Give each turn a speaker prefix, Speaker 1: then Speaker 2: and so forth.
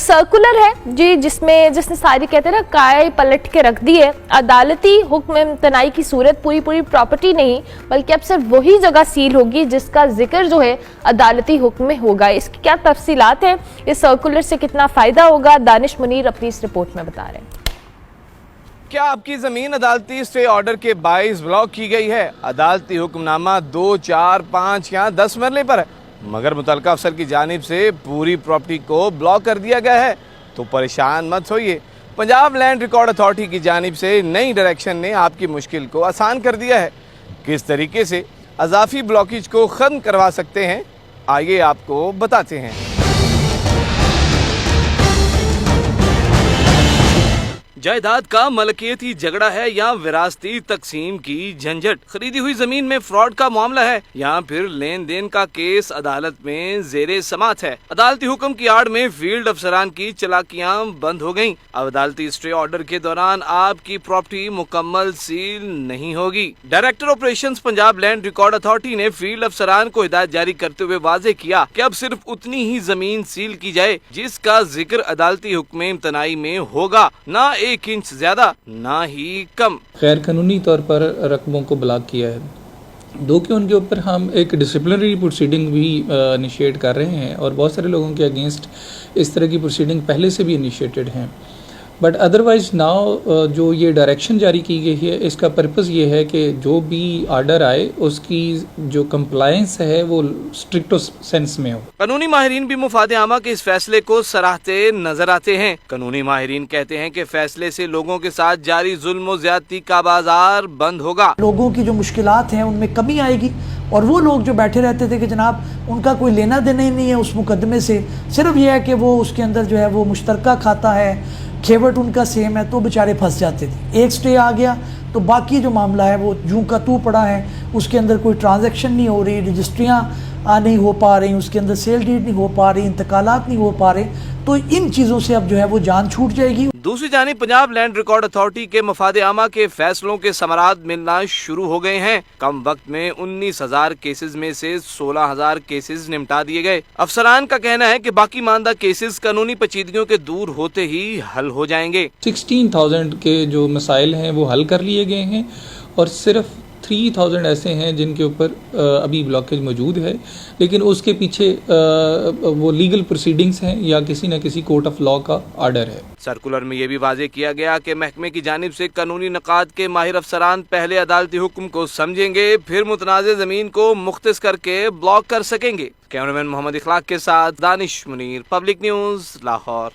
Speaker 1: Circular है जी, जिसने सारी कहते हैं ना काय पलट के रख दी है। अदालती हुक्म इम्तनाई की सूरत पूरी प्रॉपर्टी नहीं बल्कि अब सिर्फ वही जगह सील होगी जिसका जिक्र जो है अदालती हुक्म में होगा। इसकी क्या तफसीलात हैं, इस सर्कुलर से कितना फ़ायदा होगा, दानिश मुनीर अपनी इस रिपोर्ट में बता रहे हैं।
Speaker 2: क्या आपकी ज़मीन अदालती स्टे ऑर्डर के बाइस ब्लॉक की गई है? अदालती हुक्मनामा 2, 4, 5 या 10 मरले पर है, मगर मुतल्लिका अफसर की जानिब से पूरी प्रॉपर्टी को ब्लॉक कर दिया गया है। तो परेशान मत होइए, पंजाब लैंड रिकॉर्ड अथॉरिटी की जानिब से नई डायरेक्शन ने आपकी मुश्किल को आसान कर दिया है। किस तरीके से अजाफी ब्लॉकेज को ख़त्म करवा सकते हैं, आइए आपको बताते हैं। जायदाद का मलकियती झगड़ा है या विरासती तकसीम की झंझट, खरीदी हुई जमीन में फ्रॉड का मामला है या फिर लेन देन का केस अदालत में जेरे समात है। अदालती हुक्म की आड़ में फील्ड अफसरान की चालाकियां बंद हो गयी। अब अदालती स्टे ऑर्डर के दौरान आपकी प्रॉपर्टी मुकम्मल सील नहीं होगी। Director operations Punjab land record authority ने फील्ड अफसरान को हिदायत जारी करते हुए वाजे किया कि अब सिर्फ उतनी ही जमीन सील की जाए जिसका जिक्र अदालती हुक्म इम्तनाई में होगा, ना 1 इंच ज्यादा ना ही कम।
Speaker 3: गैर कानूनी तौर पर रकबों को ब्लॉक किया है, दो कि उनके ऊपर हम एक डिसिप्लिनरी प्रोसीडिंग भी इनिशिएट कर रहे हैं और बहुत सारे लोगों के अगेंस्ट इस तरह की प्रोसीडिंग पहले से भी इनिशिएटेड हैं। बट अदरवाइज नाउ जो ये डायरेक्शन जारी की गई है, इसका पर्पस ये है कि जो भी आर्डर आए उसकी जो कंप्लायंस है वो स्ट्रिक्टो सेंस में हो।
Speaker 2: कानूनी माहिरीन भी मुफाद आमा के इस फैसले को सराहते नजर आते हैं। कानूनी माहिरीन कहते हैं कि फैसले से लोगों के साथ जारी जुल्म और ज्यादती का बाजार बंद होगा।
Speaker 4: लोगों की जो मुश्किलात हैं उनमें कमी आएगी और वो लोग जो बैठे रहते थे कि जनाब उनका कोई लेना देना ही नहीं है उस मुकदमे से, सिर्फ ये है कि वो उसके अंदर जो है वो मुश्तरका खाता है, खेवट उनका सेम है, तो बेचारे फंस जाते थे। एक स्टे आ गया तो बाकी जो मामला है वो यूं का तू पड़ा है, उसके अंदर कोई ट्रांजैक्शन नहीं हो रही, रजिस्ट्रियाँ नहीं हो पा रही, उसके अंदर सेल डीड नहीं हो पा रही, इंतकालात नहीं हो पा रहे, तो इन चीज़ों से अब जो है वो जान छूट जाएगी।
Speaker 2: दूसरी जानिब पंजाब लैंड रिकॉर्ड अथॉरिटी के मफाद आमा के फैसलों के समरात मिलना शुरू हो गए हैं। कम वक्त में 19,000 केसेस में से 16,000 केसेस निपटा दिए गए। अफसरान का कहना है कि बाकी मानदा केसेस कानूनी पेचीदगियों के दूर होते ही हल हो जाएंगे।
Speaker 3: 16,000 के जो मसाइल हैं वो हल कर लिए गए हैं और सिर्फ 3,000 ऐसे हैं जिनके ऊपर अभी ब्लॉकेज मौजूद है, लेकिन उसके पीछे वो लीगल प्रोसीडिंग्स हैं या किसी न किसी कोर्ट ऑफ लॉ का आर्डर है।
Speaker 2: सर्कुलर में यह भी वाजे किया गया कि महकमे की जानिब से कानूनी नकाद के माहिर अफसरान पहले अदालती हुक्म को समझेंगे, फिर मुतनाज़े जमीन को मुख्तस करके ब्लॉक कर सकेंगे। कैमरामैन मोहम्मद इखलाक के साथ दानिश मुनीर, पब्लिक न्यूज़, लाहौर।